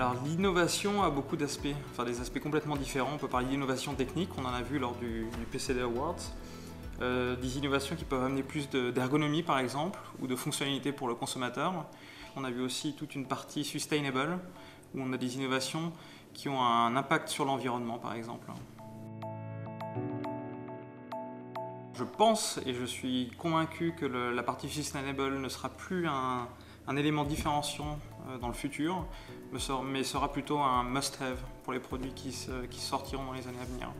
Alors l'innovation a beaucoup d'aspects, enfin des aspects complètement différents. On peut parler d'innovation technique, on en a vu lors du PCD Awards. Des innovations qui peuvent amener plus d'ergonomie par exemple, ou de fonctionnalité pour le consommateur. On a vu aussi toute une partie sustainable, où on a des innovations qui ont un impact sur l'environnement par exemple. Je pense et je suis convaincu que la partie sustainable ne sera plus un élément différenciant dans le futur, mais sera plutôt un must-have pour les produits qui sortiront dans les années à venir.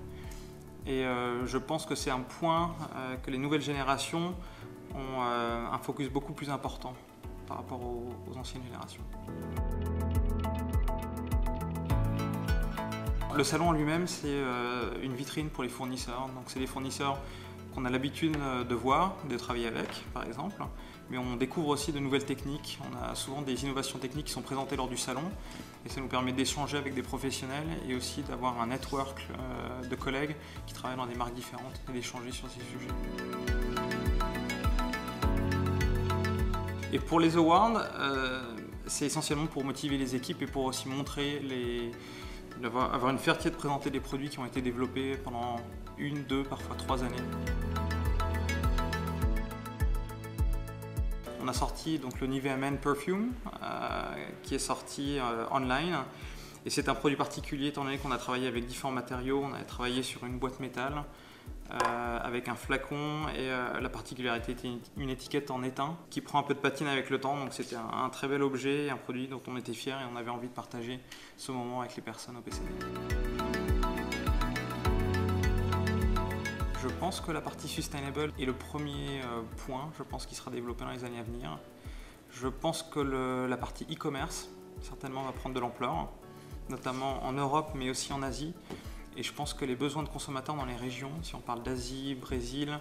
Et je pense que c'est un point que les nouvelles générations ont un focus beaucoup plus important par rapport aux anciennes générations. Le salon en lui-même, c'est une vitrine pour les fournisseurs. Donc c'est les fournisseurs qu'on a l'habitude de voir, de travailler avec, par exemple. Mais on découvre aussi de nouvelles techniques. On a souvent des innovations techniques qui sont présentées lors du salon. Et ça nous permet d'échanger avec des professionnels et aussi d'avoir un network de collègues qui travaillent dans des marques différentes et d'échanger sur ces sujets. Et pour les awards, c'est essentiellement pour motiver les équipes et pour aussi montrer avoir une fierté de présenter des produits qui ont été développés pendant 1, 2, parfois 3 années. On a sorti donc le Nivea Men Perfume qui est sorti online. Et c'est un produit particulier étant donné qu'on a travaillé avec différents matériaux. On a travaillé sur une boîte métal avec un flacon et la particularité était une étiquette en étain qui prend un peu de patine avec le temps. Donc c'était un très bel objet, un produit dont on était fiers et on avait envie de partager ce moment avec les personnes au PCD. Je pense que la partie sustainable est le premier point, je pense, qui sera développé dans les années à venir. Je pense que la partie e-commerce, certainement, va prendre de l'ampleur, notamment en Europe, mais aussi en Asie. Et je pense que les besoins de consommateurs dans les régions, si on parle d'Asie, Brésil,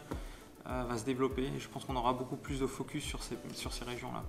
va se développer. Et je pense qu'on aura beaucoup plus de focus sur ces régions-là.